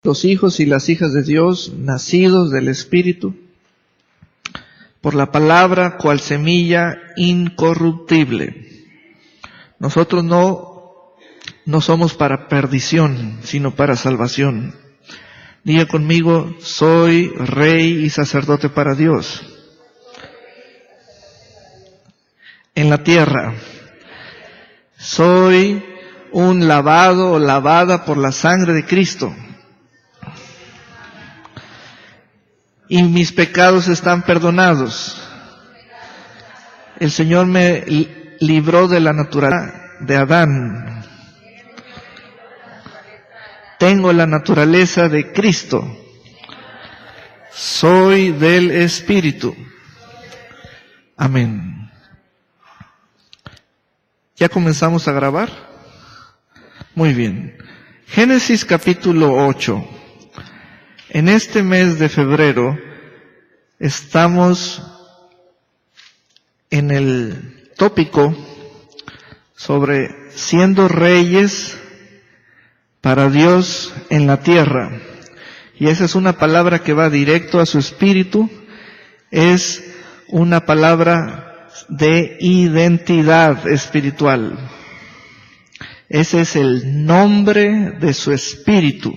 los hijos y las hijas de Dios, nacidos del Espíritu, por la palabra, cual semilla incorruptible. Nosotros no somos para perdición, sino para salvación. Diga conmigo, soy rey y sacerdote para Dios. En la tierra, soy un lavado o lavada por la sangre de Cristo. Y mis pecados están perdonados. El Señor me libró de la naturaleza de Adán. Tengo la naturaleza de Cristo. Soy del Espíritu. Amén. ¿Ya comenzamos a grabar? Muy bien. Génesis capítulo 8. En este mes de febrero estamos en el tópico sobre siendo reyes para Dios en la tierra. Y esa es una palabra que va directo a su espíritu. Es una palabra de identidad espiritual. Ese es el nombre de su espíritu.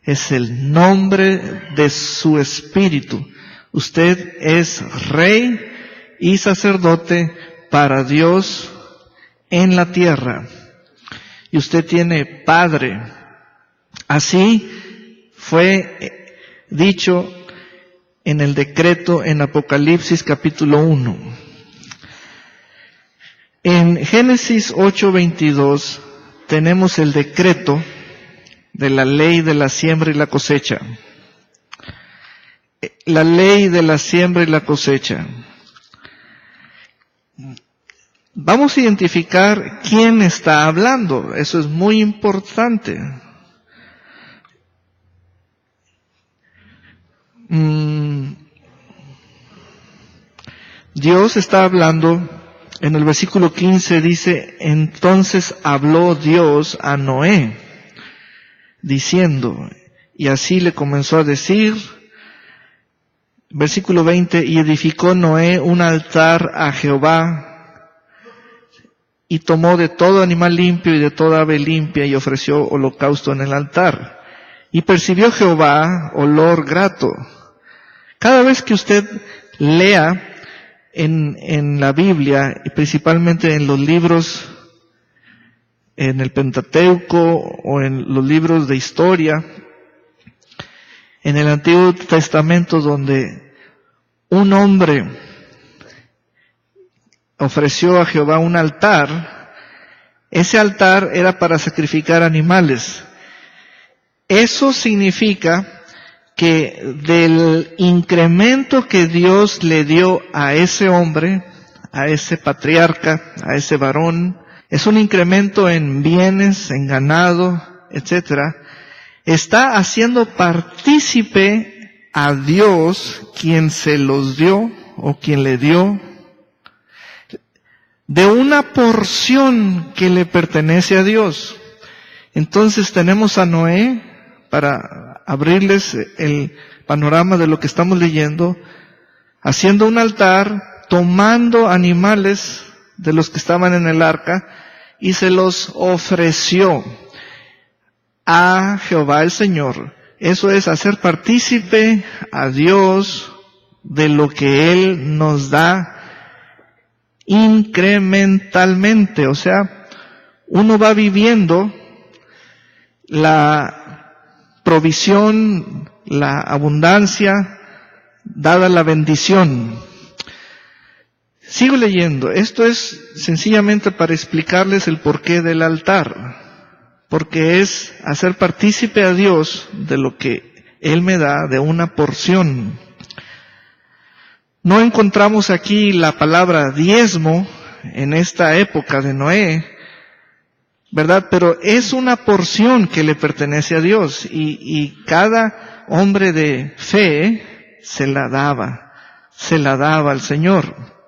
Es el nombre de su espíritu. Usted es rey y sacerdote para Dios en la tierra. Y usted tiene padre. Así fue dicho en el decreto en Apocalipsis capítulo 1. En Génesis 8:22 tenemos el decreto de la ley de la siembra y la cosecha. La ley de la siembra y la cosecha. Vamos a identificar quién está hablando. Eso es muy importante. Dios está hablando. En el versículo 15 dice, entonces habló Dios a Noé, diciendo, y así le comenzó a decir, versículo 20, y edificó Noé un altar a Jehová, y tomó de todo animal limpio y de toda ave limpia, y ofreció holocausto en el altar. Y percibió Jehová olor grato. Cada vez que usted lea en la Biblia, y principalmente en los libros, en el Pentateuco o en los libros de historia, en el Antiguo Testamento, donde un hombre ofreció a Jehová un altar, ese altar era para sacrificar animales. Eso significa que del incremento que Dios le dio a ese hombre, a ese patriarca, a ese varón, es un incremento en bienes, en ganado, etcétera. Está haciendo partícipe a Dios, quien se los dio o quien le dio, de una porción que le pertenece a Dios. Entonces tenemos a Noé, para abrirles el panorama de lo que estamos leyendo, haciendo un altar, tomando animales de los que estaban en el arca, y se los ofreció a Jehová el Señor. Eso es hacer partícipe a Dios de lo que Él nos da incrementalmente. O sea, uno va viviendo la provisión, la abundancia, dada la bendición. Sigo leyendo. Esto es sencillamente para explicarles el porqué del altar. Porque es hacer partícipe a Dios de lo que Él me da, de una porción. No encontramos aquí la palabra diezmo en esta época de Noé, ¿verdad? Pero es una porción que le pertenece a Dios, y cada hombre de fe se la daba al Señor.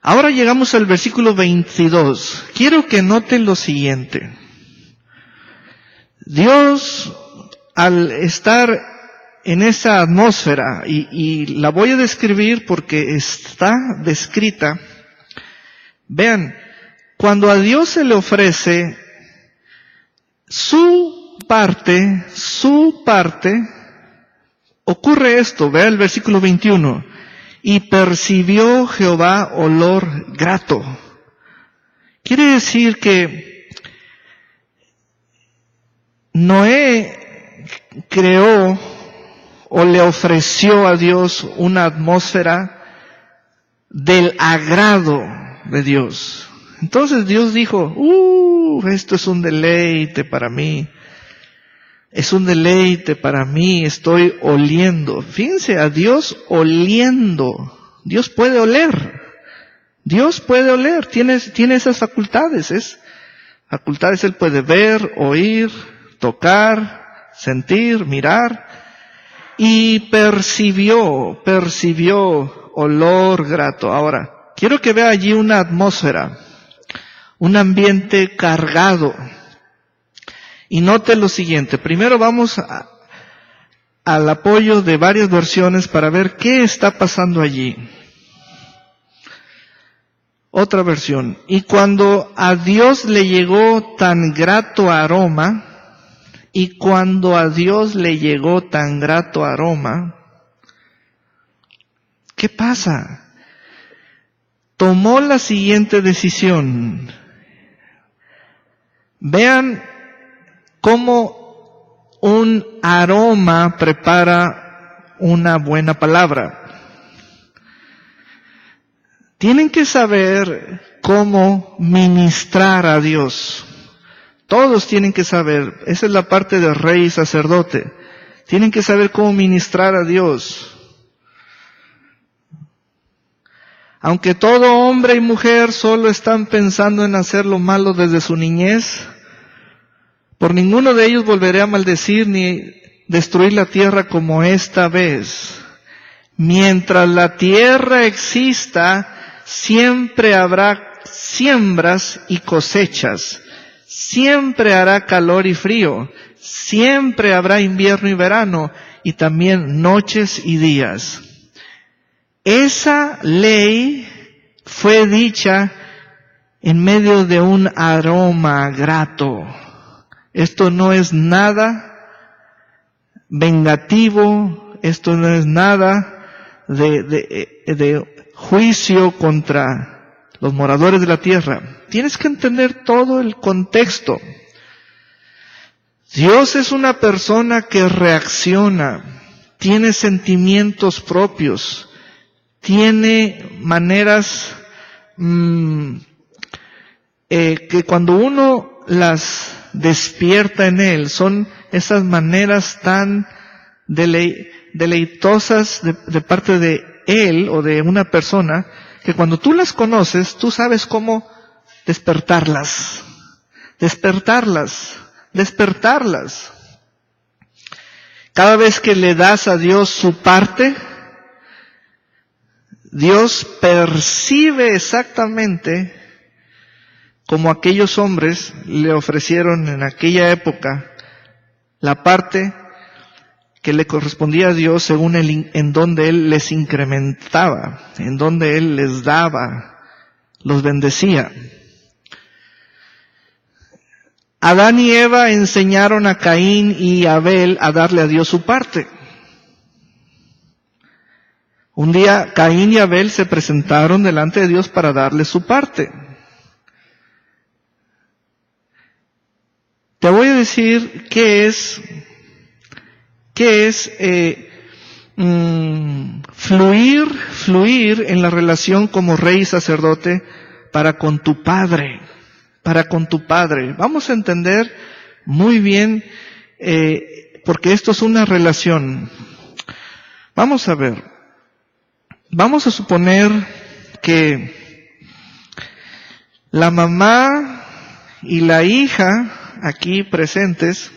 Ahora llegamos al versículo 22. Quiero que noten lo siguiente. Dios al estar en esa atmósfera, y la voy a describir porque está descrita, vean, cuando a Dios se le ofrece su parte, ocurre esto, vea el versículo 21, y percibió Jehová olor grato. Quiere decir que Noé creó o le ofreció a Dios una atmósfera del agrado de Dios. Entonces Dios dijo, esto es un deleite para mí. Es un deleite para mí, estoy oliendo. Fíjense, a Dios oliendo. Dios puede oler. Dios puede oler, tiene esas facultades. Facultades, Él puede ver, oír, tocar, sentir, mirar. Y percibió olor grato. Ahora, quiero que vea allí una atmósfera, un ambiente cargado. Y note lo siguiente, primero vamos al apoyo de varias versiones para ver qué está pasando allí. Otra versión, y cuando a Dios le llegó tan grato aroma, ¿qué pasa? Tomó la siguiente decisión. Vean cómo un aroma prepara una buena palabra. Tienen que saber cómo ministrar a Dios. Todos tienen que saber. Esa es la parte de rey y sacerdote. Tienen que saber cómo ministrar a Dios. Aunque todo hombre y mujer solo están pensando en hacer lo malo desde su niñez, por ninguno de ellos volveré a maldecir ni destruir la tierra como esta vez. Mientras la tierra exista, siempre habrá siembras y cosechas. Siempre hará calor y frío. Siempre habrá invierno y verano. Y también noches y días. Esa ley fue dicha en medio de un aroma grato. Esto no es nada vengativo, esto no es nada de juicio contra los moradores de la tierra. Tienes que entender todo el contexto. Dios es una persona que reacciona, tiene sentimientos propios, tiene maneras que cuando uno las despierta en él, son esas maneras tan deleitosas de parte de él o de una persona, que cuando tú las conoces, tú sabes cómo despertarlas. Cada vez que le das a Dios su parte, Dios percibe exactamente como aquellos hombres le ofrecieron en aquella época la parte que le correspondía a Dios según en donde Él les incrementaba, en donde Él les daba, los bendecía. Adán y Eva enseñaron a Caín y Abel a darle a Dios su parte. Un día Caín y Abel se presentaron delante de Dios para darle su parte. Te voy a decir qué es fluir en la relación como rey y sacerdote para con tu Padre. Vamos a entender muy bien, porque esto es una relación. Vamos a ver. Vamos a suponer que la mamá y la hija aquí presentes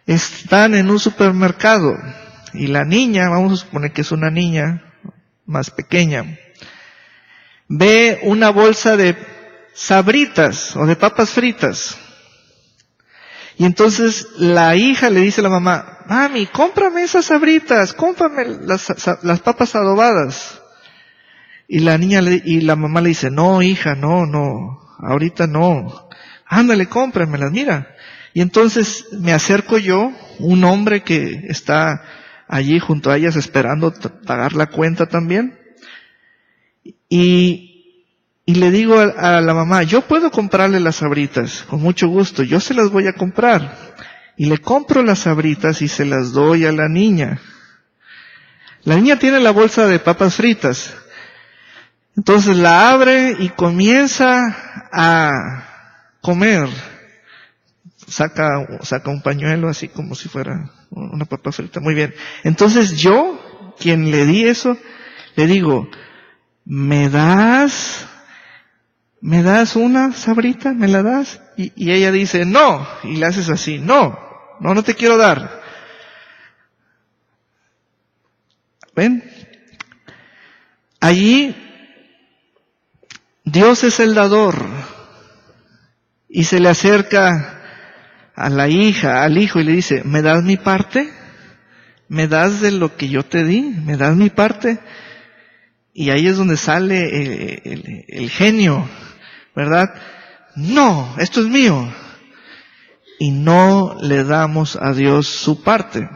están en un supermercado y la niña, vamos a suponer que es una niña más pequeña, ve una bolsa de Sabritas o de papas fritas Y entonces la hija le dice a la mamá, mami, cómprame esas sabritas, cómprame las papas adobadas. Y la mamá le dice, no, hija, no, ahorita no. Ándale, cómpramelas, mira. Y entonces me acerco yo, un hombre que está allí junto a ellas esperando pagar la cuenta también. Y le digo a la mamá, yo puedo comprarle las sabritas, con mucho gusto, yo se las voy a comprar. Y le compro las sabritas y se las doy a la niña. La niña tiene la bolsa de papas fritas. Entonces la abre y comienza a comer. Saca un pañuelo así como si fuera una papa frita. Muy bien. Entonces yo, quien le di eso, le digo, ¿me das una sabrita? ¿Me la das? Y ella dice, no. Y le haces así, no te quiero dar. ¿Ven? Allí, Dios es el dador. Y se le acerca a la hija, al hijo, y le dice, ¿me das mi parte? ¿Me das de lo que yo te di? ¿Me das mi parte? Y ahí es donde sale el genio, ¿verdad? No, esto es mío. Y no le damos a Dios su parte.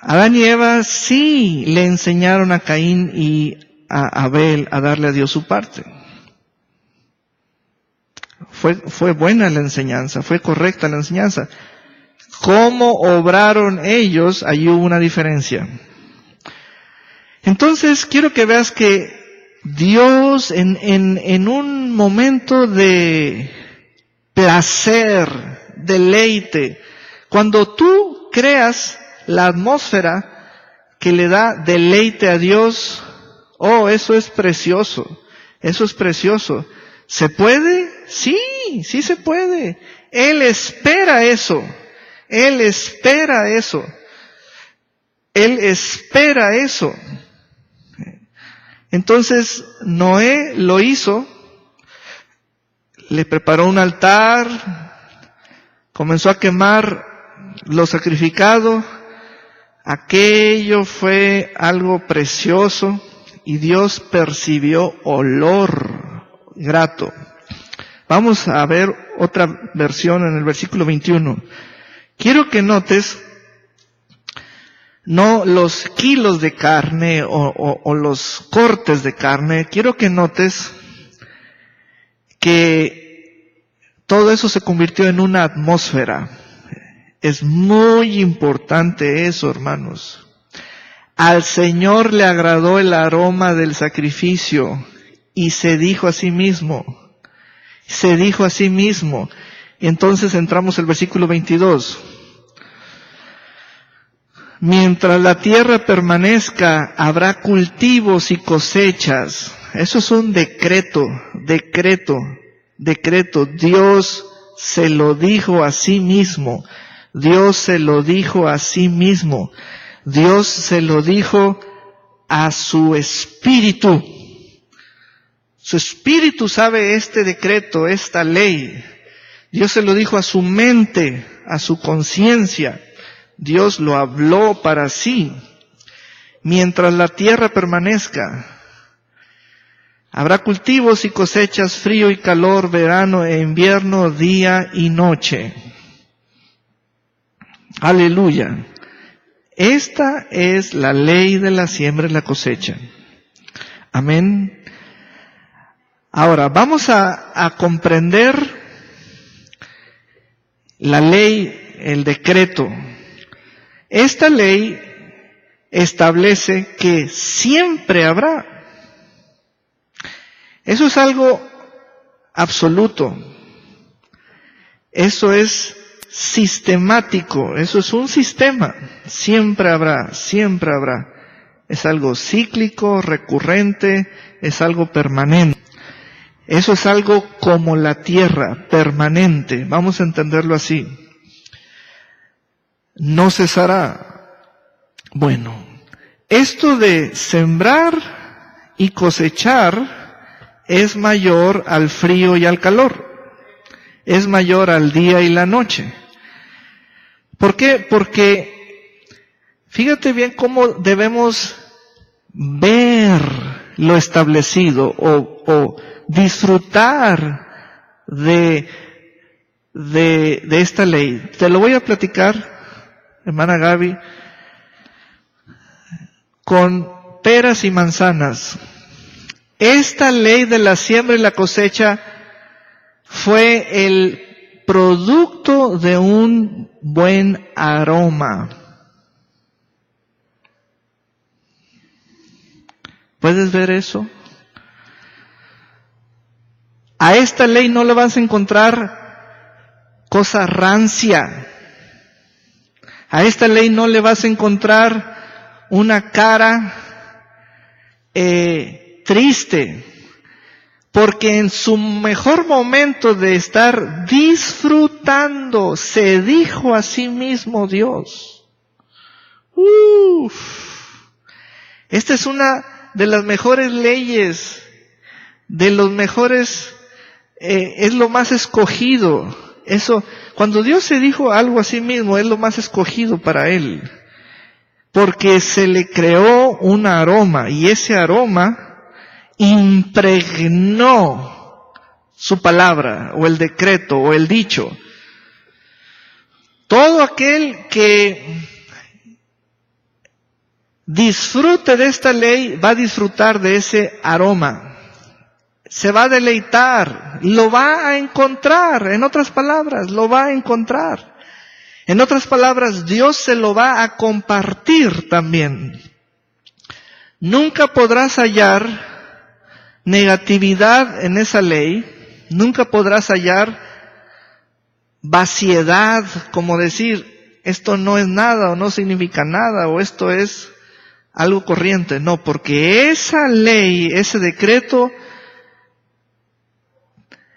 Adán y Eva sí le enseñaron a Caín y a Abel a darle a Dios su parte. Fue buena la enseñanza, fue correcta la enseñanza. ¿Cómo obraron ellos? Ahí hubo una diferencia. Entonces, quiero que veas que Dios en un momento de placer, deleite, cuando tú creas la atmósfera que le da deleite a Dios, oh, eso es precioso, eso es precioso. ¿Se puede? Sí se puede. Él espera eso. Él espera eso. Él espera eso. Entonces, Noé lo hizo, le preparó un altar, comenzó a quemar lo sacrificado, aquello fue algo precioso y Dios percibió olor grato. Vamos a ver otra versión en el versículo 21. Quiero que notes no los kilos de carne o los cortes de carne, quiero que notes que todo eso se convirtió en una atmósfera. Es muy importante eso, hermanos. Al Señor le agradó el aroma del sacrificio y se dijo a sí mismo. Y entonces entramos al versículo 22. Mientras la tierra permanezca, habrá cultivos y cosechas. Eso es un decreto. Dios se lo dijo a sí mismo. Dios se lo dijo a su espíritu. Su espíritu sabe este decreto, esta ley. Dios se lo dijo a su mente, a su conciencia. Dios lo habló para sí. Mientras la tierra permanezca, habrá cultivos y cosechas, frío y calor, verano e invierno, día y noche. Aleluya. Esta es la ley de la siembra y la cosecha. Amén. Ahora, vamos a comprender la ley, el decreto. Esta ley establece que siempre habrá. Eso es algo absoluto. Eso es sistemático. Eso es un sistema. Siempre habrá. Es algo cíclico, recurrente, es algo permanente. Eso es algo como la tierra, permanente. Vamos a entenderlo así. No cesará. Bueno, esto de sembrar y cosechar es mayor al frío y al calor. es mayor al día y la noche. ¿Por qué? Porque fíjate bien cómo debemos ver lo establecido o disfrutar de esta ley. Te lo voy a platicar, hermana Gaby, con peras y manzanas. Esta ley de la siembra y la cosecha fue el producto de un buen aroma. ¿Puedes ver eso? A esta ley no le vas a encontrar cosa rancia. A esta ley no le vas a encontrar una cara triste. Porque en su mejor momento de estar disfrutando, se dijo a sí mismo Dios. Esta es una de las mejores leyes, de los mejores, es lo más escogido. Eso, cuando Dios se dijo algo a sí mismo, es lo más escogido para Él. Porque se le creó un aroma, y ese aroma impregnó su palabra, o el decreto, o el dicho. Todo aquel que disfrute de esta ley va a disfrutar de ese aroma. Se va a deleitar, lo va a encontrar, en otras palabras, lo va a encontrar. En otras palabras, Dios se lo va a compartir también. Nunca podrás hallar negatividad en esa ley, nunca podrás hallar vaciedad, como decir, esto no es nada o no significa nada o esto es algo corriente. No, porque esa ley, ese decreto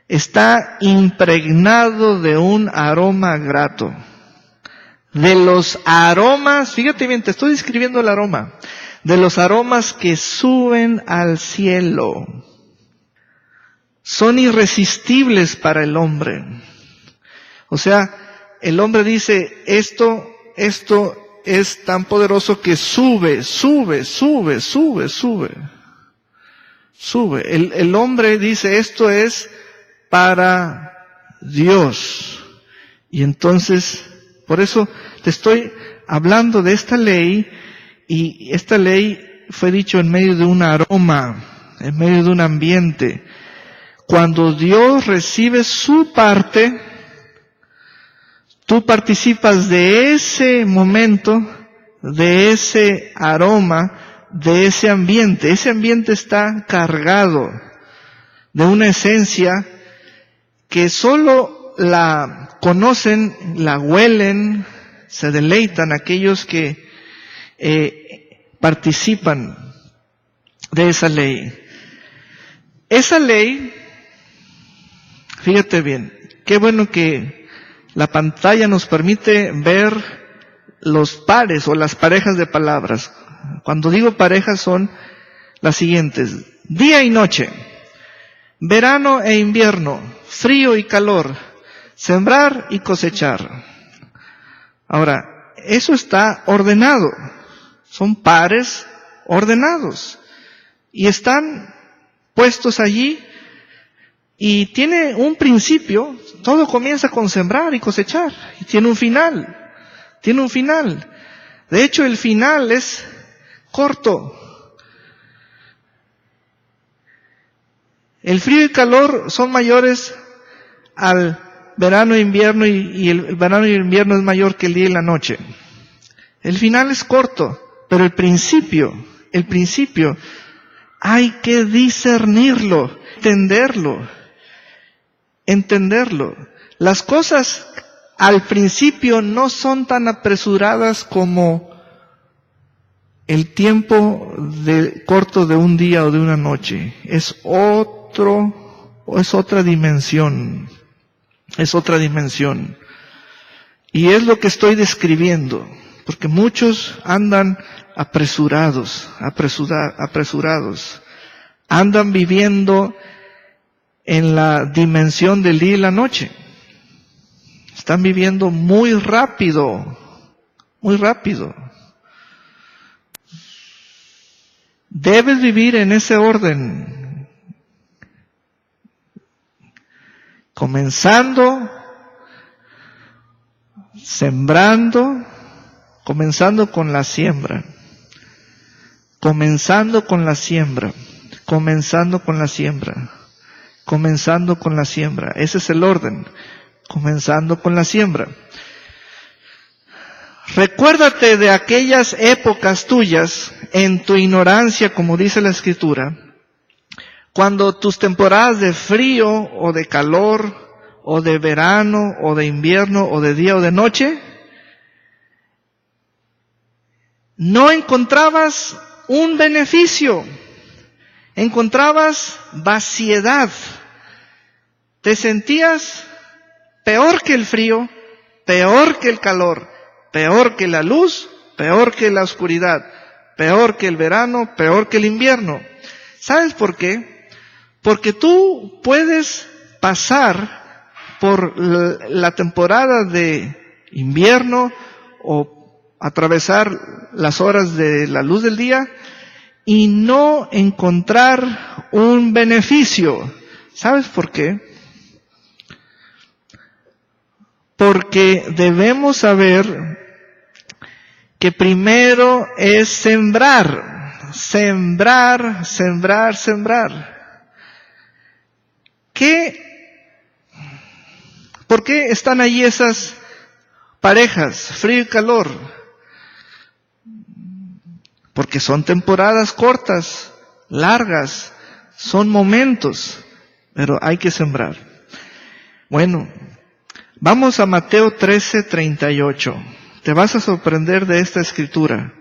está impregnado de un aroma grato. De los aromas, fíjate bien, te estoy describiendo el aroma. De los aromas que suben al cielo. Son irresistibles para el hombre. O sea, el hombre dice, esto es tan poderoso que sube. El hombre dice, esto es para Dios. Y entonces, por eso te estoy hablando de esta ley. Y esta ley fue dicho en medio de un aroma, en medio de un ambiente. Cuando Dios recibe su parte, tú participas de ese momento, de ese aroma, de ese ambiente. Ese ambiente está cargado de una esencia que solo la conocen, la huelen, se deleitan aquellos que participan de esa ley. Esa ley, fíjate bien, qué bueno que la pantalla nos permite ver los pares o las parejas de palabras. Cuando digo parejas son las siguientes: día y noche, verano e invierno, frío y calor, sembrar y cosechar. Ahora, eso está ordenado. Son pares ordenados. Y están puestos allí. Y tiene un principio. Todo comienza con sembrar y cosechar. Y tiene un final. Tiene un final. De hecho, el final es corto. El frío y calor son mayores al verano e invierno. Y el verano y el invierno es mayor que el día y la noche. El final es corto. Pero el principio, hay que discernirlo, entenderlo. Las cosas al principio no son tan apresuradas como el tiempo corto de un día o de una noche. Es otra dimensión. Y es lo que estoy describiendo. Porque muchos andan apresurados. Andan viviendo en la dimensión del día y la noche. Están viviendo muy rápido, muy rápido. Debes vivir en ese orden. Comenzando, sembrando, comenzando con la siembra. Comenzando con la siembra. Comenzando con la siembra. Comenzando con la siembra. Ese es el orden. Comenzando con la siembra. Recuérdate de aquellas épocas tuyas, en tu ignorancia, como dice la Escritura, cuando tus temporadas de frío o de calor, o de verano, o de invierno, o de día o de noche, no encontrabas un beneficio, encontrabas vaciedad, te sentías peor que el frío, peor que el calor, peor que la luz, peor que la oscuridad, peor que el verano, peor que el invierno. ¿Sabes por qué? Porque tú puedes pasar por la temporada de invierno o atravesar las horas de la luz del día y no encontrar un beneficio. ¿Sabes por qué? Porque debemos saber que primero es sembrar. ¿Por qué están allí esas parejas, frío y calor? Porque son temporadas cortas, largas, son momentos, pero hay que sembrar. Bueno, vamos a Mateo 13:38. Te vas a sorprender de esta escritura.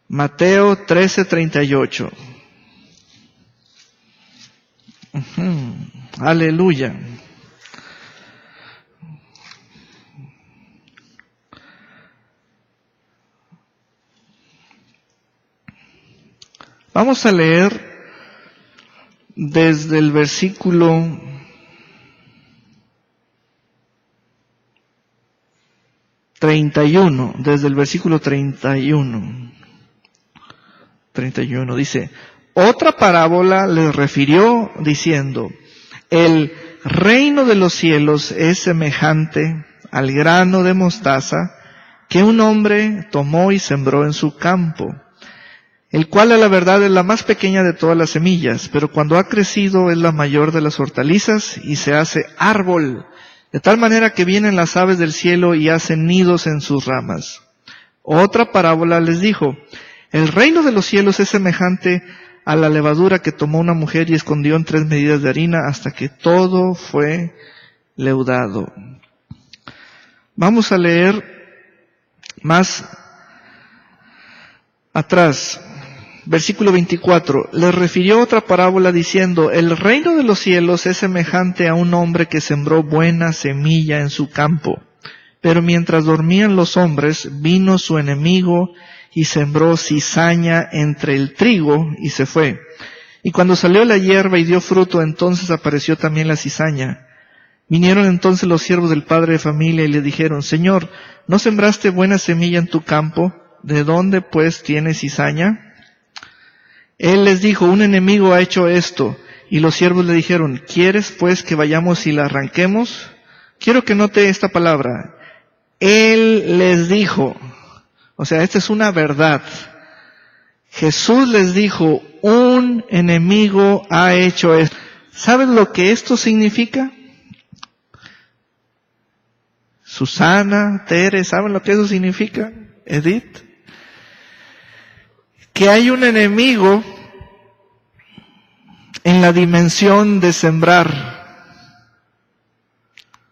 Mateo 13:38. Aleluya. Vamos a leer desde el versículo 31, desde el versículo 31. Dice, otra parábola les refirió diciendo, el reino de los cielos es semejante al grano de mostaza que un hombre tomó y sembró en su campo, el cual a la verdad es la más pequeña de todas las semillas, pero cuando ha crecido es la mayor de las hortalizas y se hace árbol, de tal manera que vienen las aves del cielo y hacen nidos en sus ramas. Otra parábola les dijo, el reino de los cielos es semejante a la levadura que tomó una mujer y escondió en 3 medidas de harina hasta que todo fue leudado. Vamos a leer más atrás. Versículo 24, les refirió otra parábola diciendo, el reino de los cielos es semejante a un hombre que sembró buena semilla en su campo. Pero mientras dormían los hombres, vino su enemigo y sembró cizaña entre el trigo y se fue. Y cuando salió la hierba y dio fruto, entonces apareció también la cizaña. Vinieron entonces los siervos del padre de familia y le dijeron, Señor, ¿no sembraste buena semilla en tu campo? ¿De dónde pues tienes cizaña? Él les dijo, un enemigo ha hecho esto. Y los siervos le dijeron, ¿quieres pues que vayamos y la arranquemos? Quiero que note esta palabra. Él les dijo, o sea, esta es una verdad. Jesús les dijo, un enemigo ha hecho esto. ¿Sabes lo que esto significa? Susana, Tere, ¿saben lo que eso significa? Edith. Que hay un enemigo en la dimensión de sembrar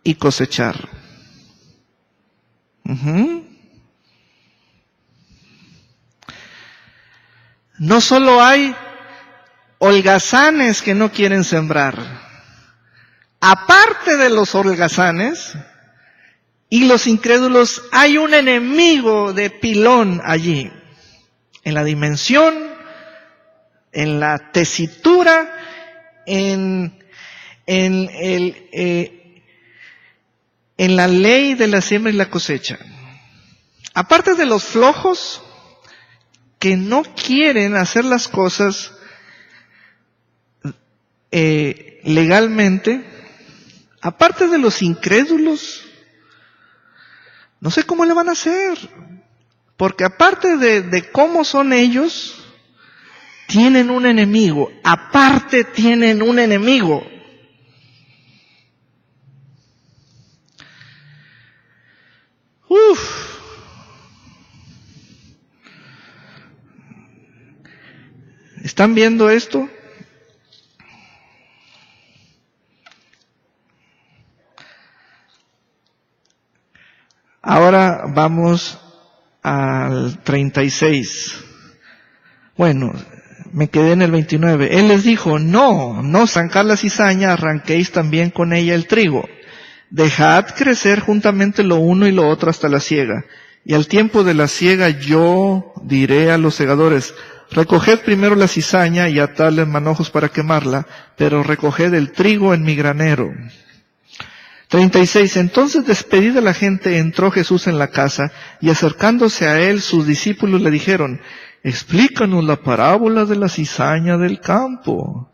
y cosechar. No solo hay holgazanes que no quieren sembrar. Aparte de los holgazanes y los incrédulos, hay un enemigo de pilón allí. En la dimensión, en la tesitura, en en la ley de la siembra y la cosecha. Aparte de los flojos que no quieren hacer las cosas legalmente, aparte de los incrédulos, no sé cómo le van a hacer, porque aparte de cómo son ellos, tienen un enemigo, aparte tienen un enemigo. ¿Están viendo esto? Ahora vamos al 36. Bueno, me quedé en el 29. Él les dijo, no arrancar la cizaña, arranquéis también con ella el trigo. Dejad crecer juntamente lo uno y lo otro hasta la siega. Y al tiempo de la siega yo diré a los segadores, recoged primero la cizaña y atadle en manojos para quemarla, pero recoged el trigo en mi granero. 36. Entonces, despedida la gente, entró Jesús en la casa, y acercándose a él, sus discípulos le dijeron, explícanos la parábola de la cizaña del campo.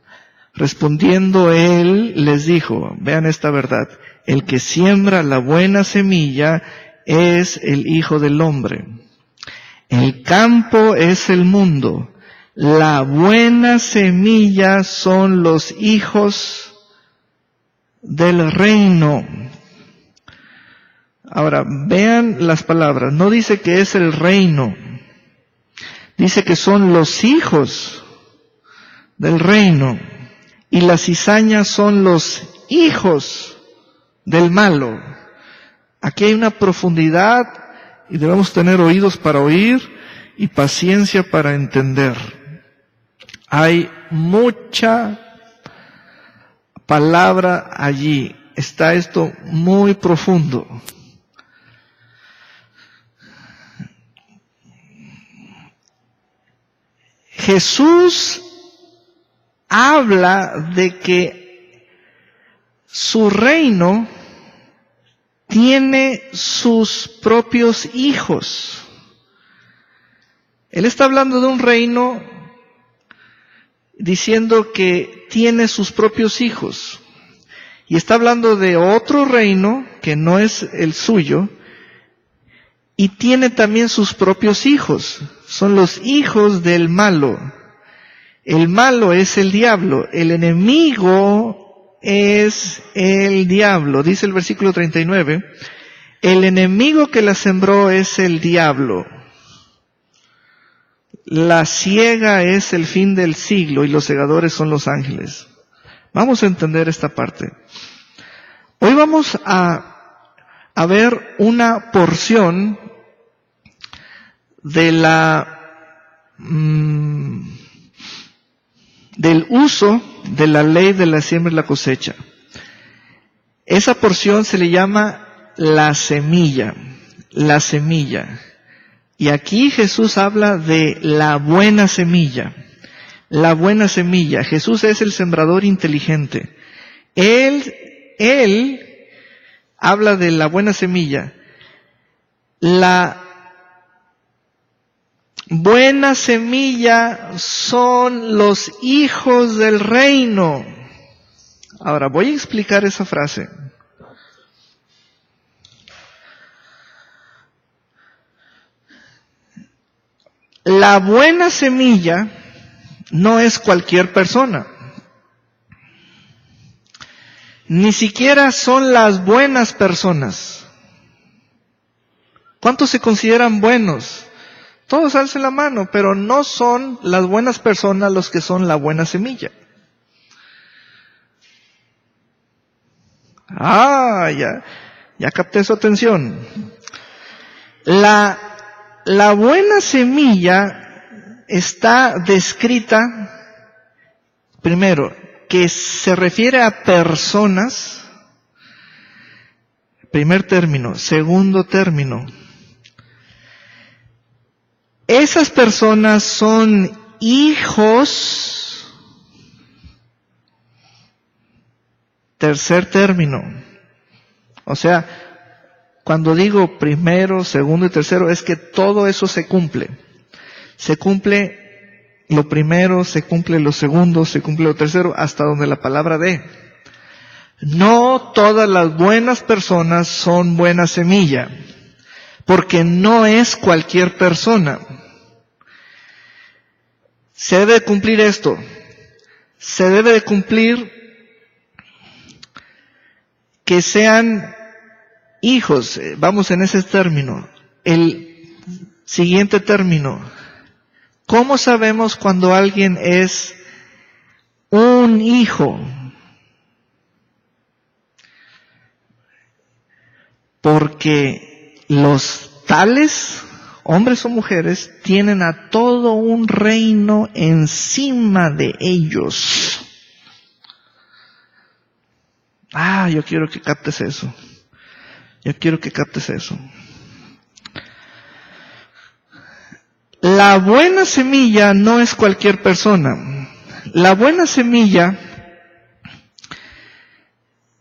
Respondiendo él, les dijo, vean esta verdad, el que siembra la buena semilla es el Hijo del Hombre. El campo es el mundo. La buena semilla son los hijos del reino. Ahora, vean las palabras. No dice que es el reino. Dice que son los hijos del reino. Y las cizañas son los hijos del malo. Aquí hay una profundidad y debemos tener oídos para oír y paciencia para entender. Hay mucha palabra allí. Está esto muy profundo. Jesús habla de que su reino tiene sus propios hijos. Él está hablando de un reino diciendo que tiene sus propios hijos. Y está hablando de otro reino que no es el suyo y tiene también sus propios hijos. Son los hijos del malo. El malo es el diablo. El enemigo es el diablo. Dice el versículo 39. El enemigo que la sembró es el diablo. La siega es el fin del siglo y los segadores son los ángeles. Vamos a entender esta parte. Hoy vamos a ver una porción de del uso de la ley de la siembra y la cosecha. Esa porción se le llama la semilla. La semilla. Y aquí Jesús habla de la buena semilla. La buena semilla. Jesús es el sembrador inteligente. Él habla de la buena semilla. La buena semilla son los hijos del reino. Ahora voy a explicar esa frase. La buena semilla no es cualquier persona. Ni siquiera son las buenas personas. ¿Cuántos se consideran buenos? Todos alcen la mano, pero no son las buenas personas los que son la buena semilla. Ya capté su atención. La buena semilla está descrita, primero, que se refiere a personas, primer término. Segundo término, esas personas son hijos. Tercer término, o sea, cuando digo primero, segundo y tercero, es que todo eso se cumple. Se cumple lo primero, se cumple lo segundo, se cumple lo tercero, hasta donde la palabra dé. No todas las buenas personas son buena semilla, porque no es cualquier persona. Se debe de cumplir esto. Se debe de cumplir que sean hijos. Vamos en ese término. El siguiente término. ¿Cómo sabemos cuando alguien es un hijo? Porque los tales, hombres o mujeres, tienen a todo un reino encima de ellos. Yo quiero que captes eso. Yo quiero que captes eso. La buena semilla no es cualquier persona. La buena semilla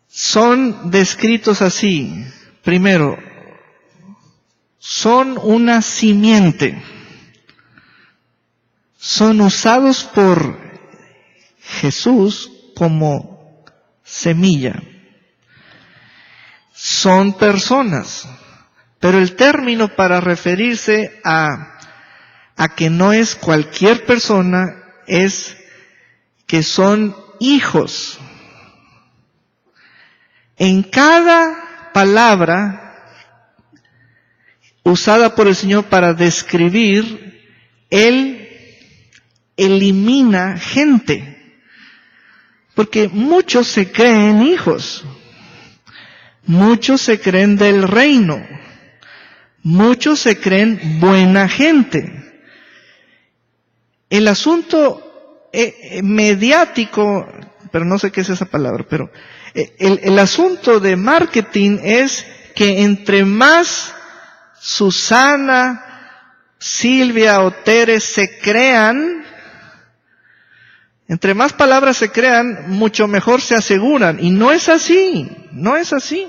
son descritos así. Primero, son una simiente. Son usados por Jesús como semilla. Son personas. Pero el término para referirse a que no es cualquier persona es que son hijos. En cada palabra usada por el Señor para describir, Él elimina gente. Porque muchos se creen hijos. Muchos se creen del reino. Muchos se creen buena gente. El asunto mediático, pero no sé qué es esa palabra, pero el asunto de marketing es que entre más Susana, Silvia o Tere se crean, entre más palabras se crean, mucho mejor se aseguran. Y no es así, no es así.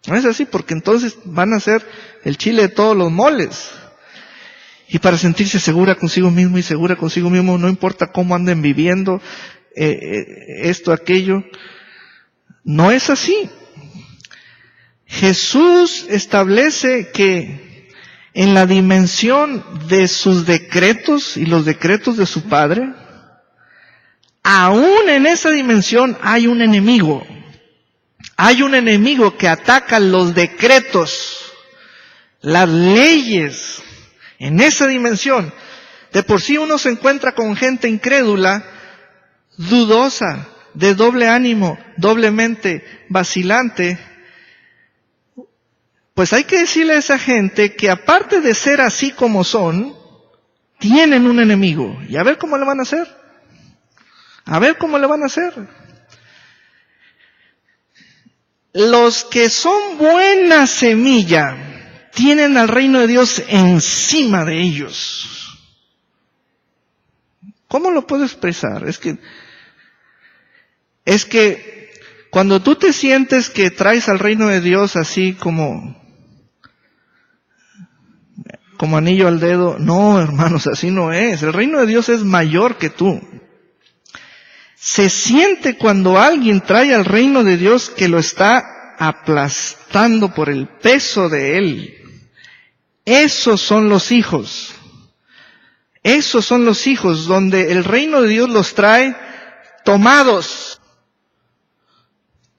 No es así, porque entonces van a ser el chile de todos los moles. Y para sentirse segura consigo mismo y segura consigo mismo, no importa cómo anden viviendo, esto, aquello. No es así. Jesús establece que en la dimensión de sus decretos y los decretos de su Padre, aún en esa dimensión hay un enemigo. Hay un enemigo que ataca los decretos, las leyes. En esa dimensión, de por sí uno se encuentra con gente incrédula, dudosa, de doble ánimo, doblemente vacilante. Pues hay que decirle a esa gente que aparte de ser así como son, tienen un enemigo. Y a ver cómo le van a hacer. A ver cómo le van a hacer. Los que son buena semilla tienen al reino de Dios encima de ellos. ¿Cómo lo puedo expresar? Es que cuando tú te sientes que traes al reino de Dios así como anillo al dedo, no, hermanos, así no es. El reino de Dios es mayor que tú. Se siente cuando alguien trae al reino de Dios que lo está aplastando por el peso de él. Esos son los hijos. Esos son los hijos donde el reino de Dios los trae tomados.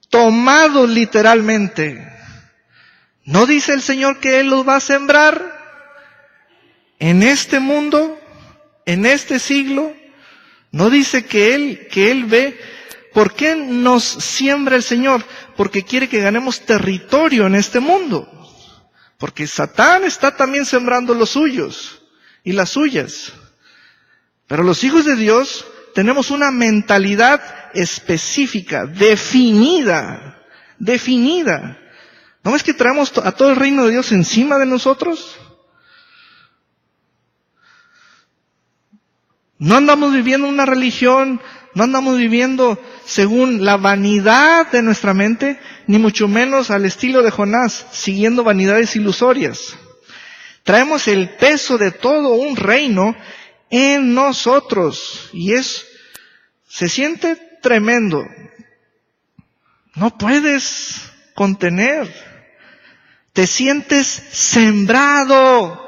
Tomados literalmente. ¿No dice el Señor que Él los va a sembrar en este mundo, en este siglo? ¿No dice que Él ve? ¿Por qué nos siembra el Señor? Porque quiere que ganemos territorio en este mundo. Porque Satán está también sembrando los suyos y las suyas. Pero los hijos de Dios tenemos una mentalidad específica, definida. ¿No es que traemos a todo el reino de Dios encima de nosotros? No andamos viviendo una religión, no andamos viviendo según la vanidad de nuestra mente, ni mucho menos al estilo de Jonás, siguiendo vanidades ilusorias. Traemos el peso de todo un reino en nosotros y se siente tremendo. No puedes contener. Te sientes sembrado.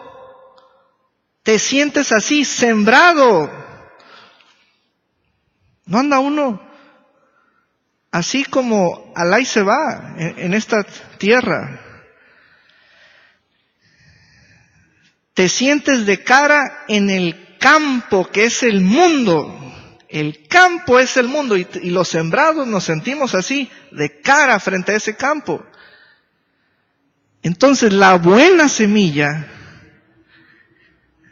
Te sientes así, sembrado. No anda uno así como al ahí se va en esta tierra. Te sientes de cara en el campo que es el mundo. El campo es el mundo y los sembrados nos sentimos así, de cara frente a ese campo. Entonces la buena semilla,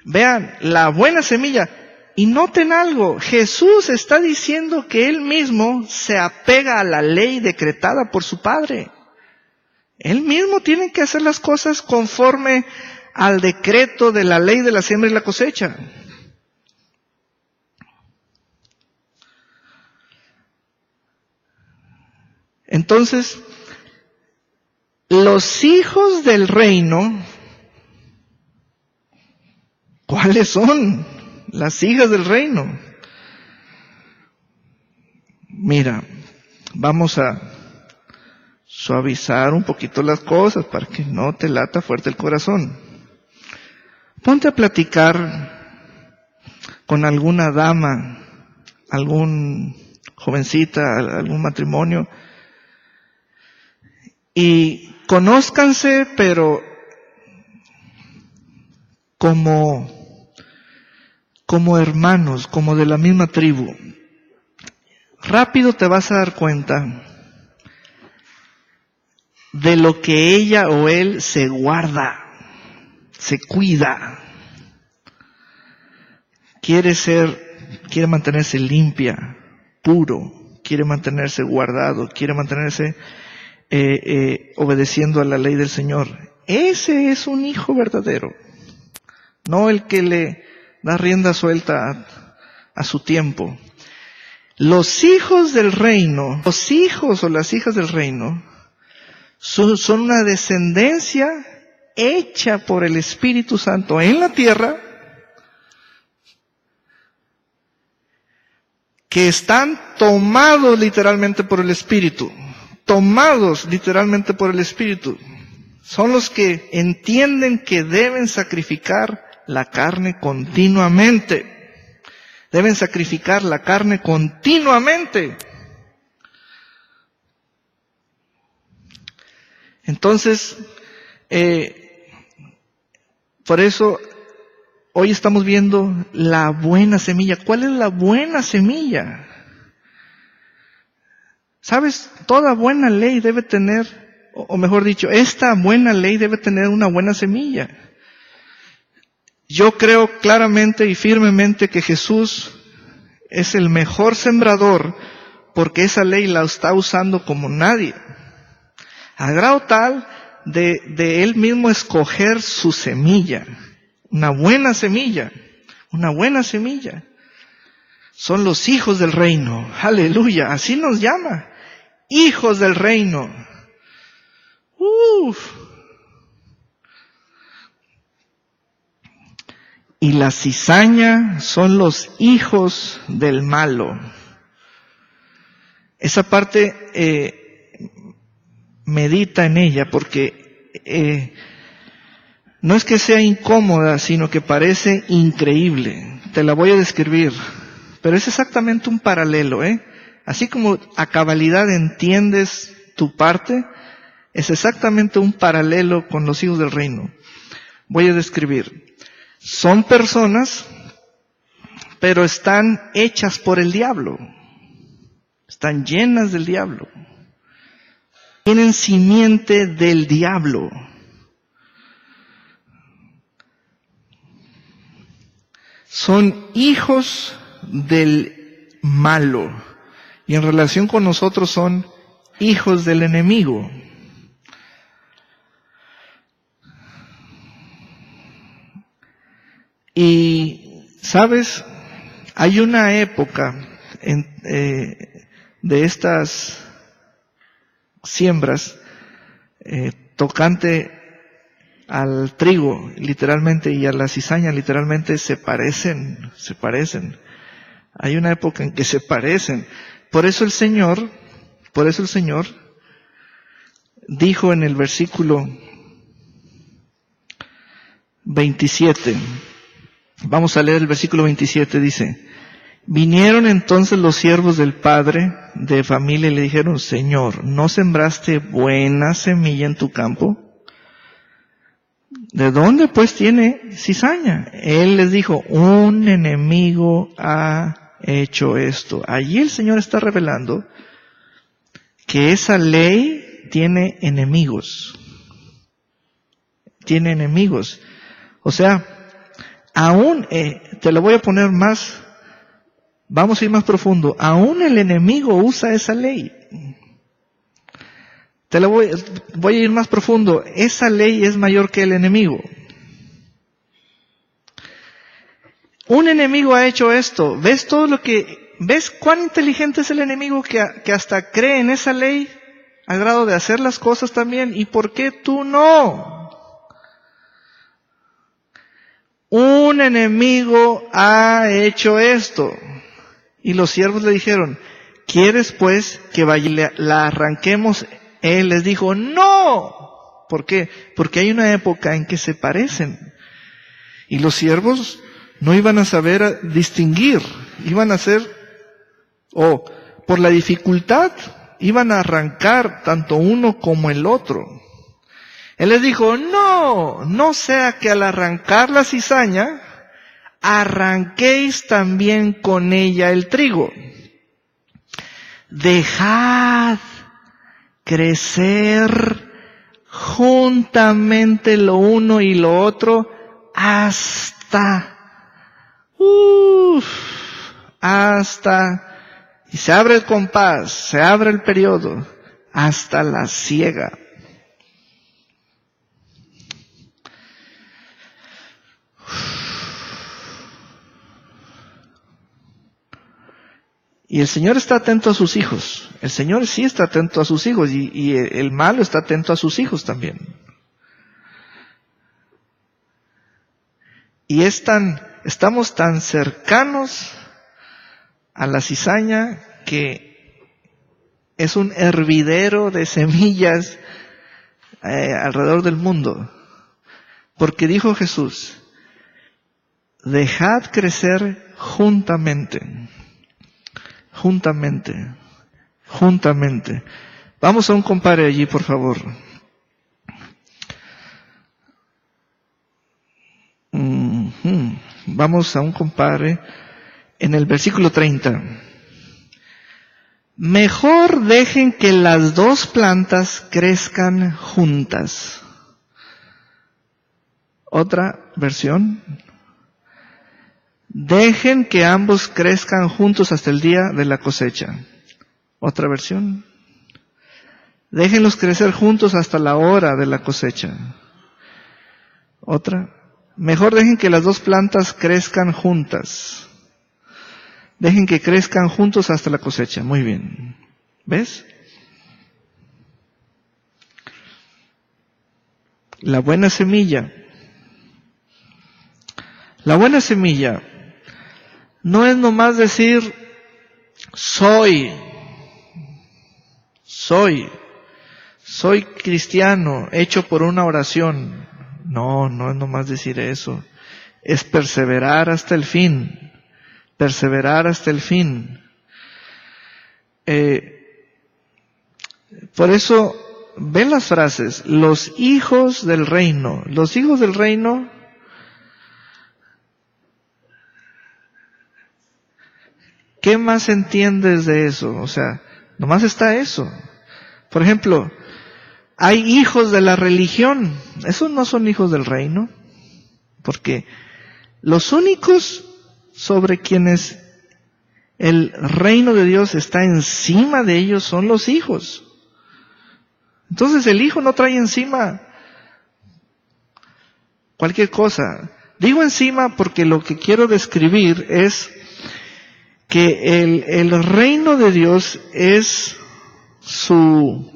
vean, la buena semilla, y noten algo, Jesús está diciendo que Él mismo se apega a la ley decretada por su Padre. Él mismo tiene que hacer las cosas conforme al decreto de la ley de la siembra y la cosecha. Entonces, los hijos del reino, ¿cuáles son las hijas del reino? Mira, vamos a suavizar un poquito las cosas para que no te lata fuerte el corazón. Ponte a platicar con alguna dama, algún jovencita, algún matrimonio, y conózcanse, pero como hermanos, como de la misma tribu. Rápido te vas a dar cuenta de lo que ella o él se guarda, se cuida. Quiere mantenerse limpia, puro, quiere mantenerse guardado, quiere mantenerse obedeciendo a la ley del Señor. Ese es un hijo verdadero, no el que le da rienda suelta a su tiempo. Los hijos del reino, los hijos o las hijas del reino, son una descendencia hecha por el Espíritu Santo en la tierra, que están tomados literalmente por el Espíritu. Tomados literalmente por el Espíritu. Son los que entienden que deben sacrificar la carne continuamente. Deben sacrificar la carne continuamente. Entonces, por eso hoy estamos viendo la buena semilla. ¿Cuál es la buena semilla? ¿Sabes? Toda buena ley debe tener, o mejor dicho, esta buena ley debe tener una buena semilla. Yo creo claramente y firmemente que Jesús es el mejor sembrador porque esa ley la está usando como nadie. A grado tal de Él mismo escoger su semilla. Una buena semilla. Una buena semilla. Son los hijos del reino. Aleluya. Así nos llama. Hijos del reino. Y la cizaña son los hijos del malo. Esa parte, medita en ella porque no es que sea incómoda, sino que parece increíble. Te la voy a describir. Pero es exactamente un paralelo, Así como a cabalidad entiendes tu parte, es exactamente un paralelo con los hijos del reino. Voy a describir. Son personas, pero están hechas por el diablo. Están llenas del diablo. Tienen simiente del diablo. Son hijos del malo. Y en relación con nosotros son hijos del enemigo. Y, ¿sabes? Hay una época de estas siembras tocante al trigo, literalmente, y a la cizaña, literalmente, se parecen. Hay una época en que se parecen. Por eso el Señor dijo en el versículo 27, vamos a leer el versículo 27, dice: vinieron entonces los siervos del padre de familia y le dijeron: Señor, ¿no sembraste buena semilla en tu campo? ¿De dónde pues tiene cizaña? Él les dijo: un enemigo ha hecho esto. Allí el Señor está revelando que esa ley tiene enemigos. Tiene enemigos. O sea, aún, te lo voy a poner más, vamos a ir más profundo. Aún el enemigo usa esa ley. Voy a ir más profundo. Esa ley es mayor que el enemigo. Un enemigo ha hecho esto. ¿Ves cuán inteligente es el enemigo que hasta cree en esa ley al grado de hacer las cosas también? ¿Y por qué tú no? Un enemigo ha hecho esto. Y los siervos le dijeron: ¿quieres pues que la arranquemos? Él les dijo: no. ¿Por qué? Porque hay una época en que se parecen. Y los siervos no iban a saber distinguir. Iban a hacer, por la dificultad, iban a arrancar tanto uno como el otro. Él les dijo: no sea que al arrancar la cizaña, arranquéis también con ella el trigo. Dejad crecer juntamente lo uno y lo otro hasta, y se abre el compás, se abre el periodo, hasta la siega. Y el Señor está atento a sus hijos. El Señor sí está atento a sus hijos, y el malo está atento a sus hijos también. Y estamos tan cercanos a la cizaña que es un hervidero de semillas alrededor del mundo. Porque dijo Jesús: dejad crecer juntamente. Vamos a un compare allí, por favor. Vamos a un compare en el versículo 30. Mejor dejen que las dos plantas crezcan juntas. Otra versión: dejen que ambos crezcan juntos hasta el día de la cosecha. Otra versión: déjenlos crecer juntos hasta la hora de la cosecha. Otra: mejor dejen que las dos plantas crezcan juntas. Dejen que crezcan juntos hasta la cosecha. Muy bien. ¿Ves? La buena semilla. La buena semilla no es nomás decir: soy cristiano, hecho por una oración. No es nomás decir eso. Es perseverar hasta el fin. Por eso, ven las frases: los hijos del reino. Los hijos del reino, ¿qué más entiendes de eso? O sea, nomás está eso. Por ejemplo, hay hijos de la religión. Esos no son hijos del reino. Porque los únicos sobre quienes el reino de Dios está encima de ellos son los hijos. Entonces el hijo no trae encima cualquier cosa. Digo encima porque lo que quiero describir es que el reino de Dios es su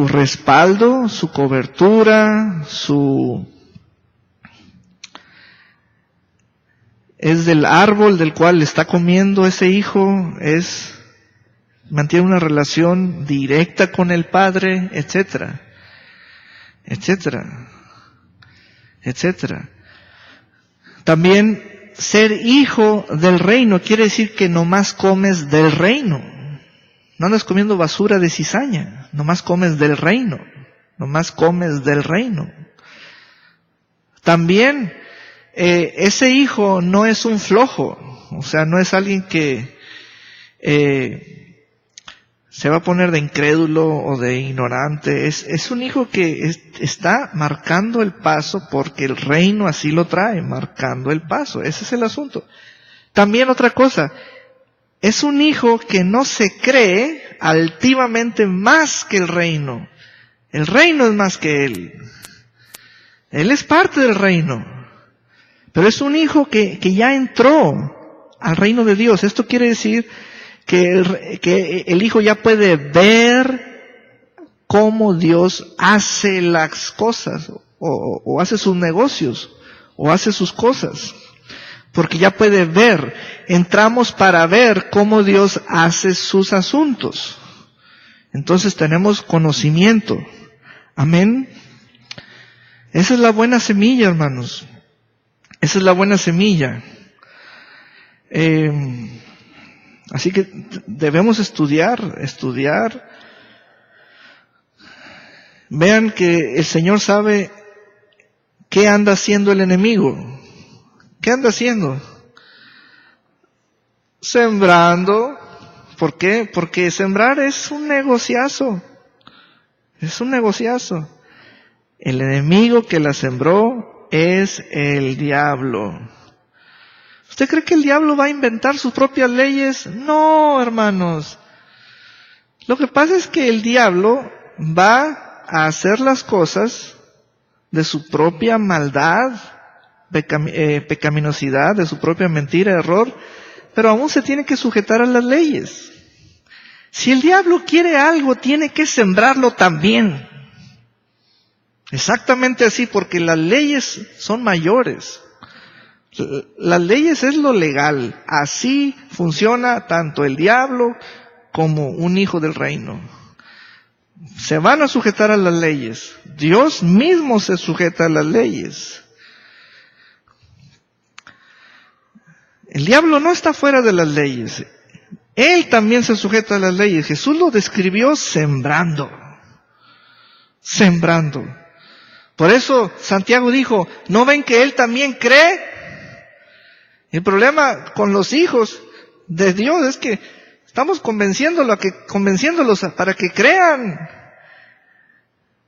respaldo, su cobertura, es del árbol del cual está comiendo ese hijo, mantiene una relación directa con el Padre, etcétera, etcétera, etcétera. También ser hijo del reino quiere decir que nomás comes del reino. No andas comiendo basura de cizaña, nomás comes del reino, nomás comes del reino. También ese hijo no es un flojo, o sea, no es alguien que se va a poner de incrédulo o de ignorante. Es un hijo que está marcando el paso porque el reino así lo trae, marcando el paso. Ese es el asunto. También otra cosa, es un hijo que no se cree altivamente más que el reino. El reino es más que él. Él es parte del reino. Pero es un hijo que ya entró al reino de Dios. Esto quiere decir que el hijo ya puede ver cómo Dios hace las cosas, o hace sus negocios, o hace sus cosas. Porque ya puede ver. Entramos para ver cómo Dios hace sus asuntos. Entonces tenemos conocimiento. Amén. Esa es la buena semilla, hermanos. Esa es la buena semilla. Así que debemos estudiar. Vean que el Señor sabe qué anda haciendo el enemigo. ¿Qué anda haciendo? Sembrando. ¿Por qué? Porque sembrar es un negociazo. Es un negociazo. El enemigo que la sembró es el diablo. ¿Usted cree que el diablo va a inventar sus propias leyes? No, hermanos. Lo que pasa es que el diablo va a hacer las cosas de su propia maldad, pecaminosidad, de su propia mentira, error, pero aún se tiene que sujetar a las leyes. Si el diablo quiere algo, tiene que sembrarlo también. Exactamente así, porque las leyes son mayores. Las leyes es lo legal. Así funciona tanto el diablo como un hijo del reino. Se van a sujetar a las leyes. Dios mismo se sujeta a las leyes. El diablo no está fuera de las leyes. Él también se sujeta a las leyes. Jesús lo describió sembrando. Sembrando. Por eso Santiago dijo, ¿no ven que él también cree? El problema con los hijos de Dios es que estamos convenciéndolos para que crean.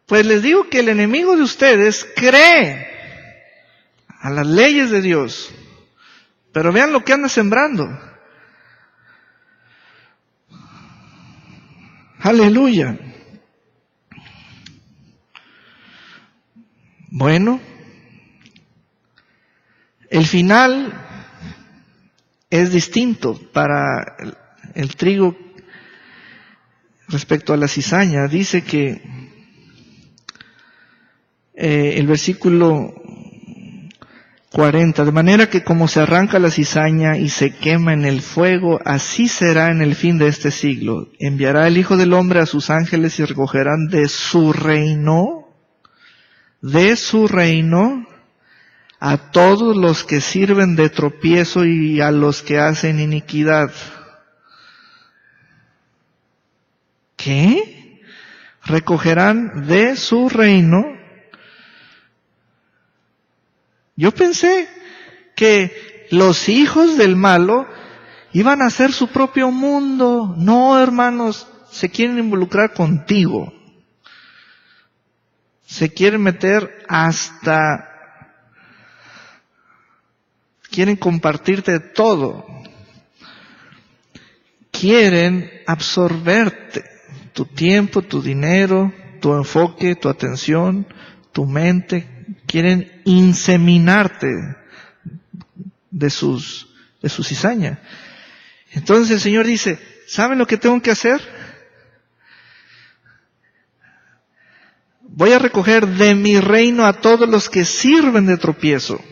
Pues les digo que el enemigo de ustedes cree a las leyes de Dios. Pero vean lo que anda sembrando. Aleluya. Bueno, el final es distinto para el trigo respecto a la cizaña. Dice que el versículo 40, de manera que como se arranca la cizaña y se quema en el fuego, así será en el fin de este siglo. Enviará el Hijo del Hombre a sus ángeles y recogerán de su reino a todos los que sirven de tropiezo y a los que hacen iniquidad. ¿Qué? Recogerán de su reino. Yo pensé que los hijos del malo iban a hacer su propio mundo. No, hermanos, se quieren involucrar contigo. Se quieren meter quieren compartirte todo. Quieren absorberte, tu tiempo, tu dinero, tu enfoque, tu atención, tu mente. Quieren inseminarte de su cizaña. Entonces el Señor dice, ¿saben lo que tengo que hacer? Voy a recoger de mi reino a todos los que sirven de tropiezo.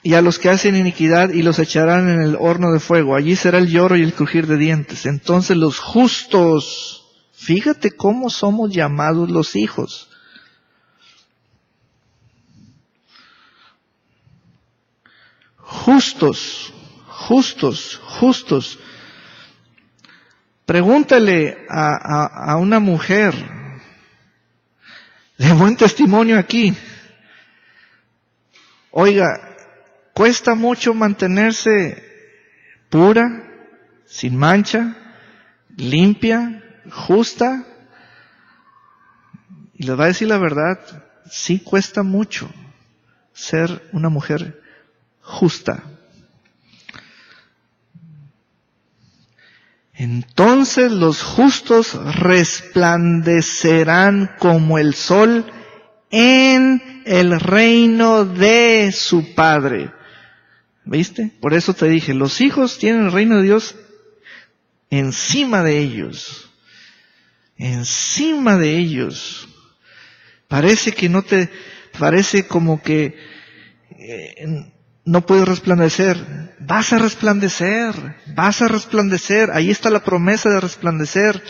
Y a los que hacen iniquidad, y los echarán en el horno de fuego. Allí será el lloro y el crujir de dientes. Entonces los justos, fíjate cómo somos llamados los hijos. Justos. Pregúntale a una mujer de buen testimonio aquí. Oiga, ¿cuesta mucho mantenerse pura, sin mancha, limpia, justa? Y les va a decir la verdad, sí cuesta mucho ser una mujer justa. Entonces los justos resplandecerán como el sol en el reino de su Padre. ¿Viste? Por eso te dije, los hijos tienen el reino de Dios encima de ellos. Encima de ellos. Parece como que no puedes resplandecer. Vas a resplandecer. Ahí está la promesa de resplandecer.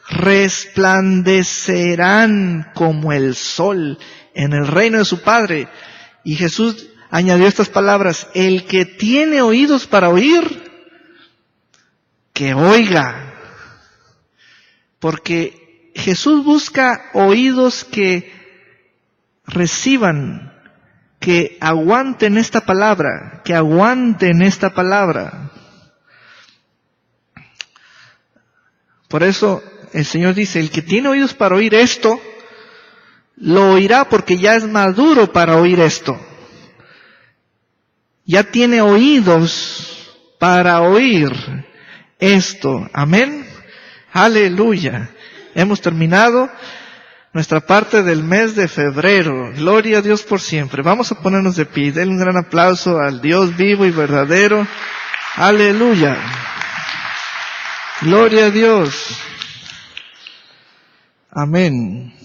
Resplandecerán como el sol en el reino de su Padre. Y Jesús añadió estas palabras: el que tiene oídos para oír, que oiga. Porque Jesús busca oídos que reciban, que aguanten esta palabra, Por eso el Señor dice, el que tiene oídos para oír esto, lo oirá porque ya es maduro para oír esto. Ya tiene oídos para oír esto. Amén. Aleluya. Hemos terminado nuestra parte del mes de febrero. Gloria a Dios por siempre. Vamos a ponernos de pie. Denle un gran aplauso al Dios vivo y verdadero. Aleluya. Gloria a Dios. Amén.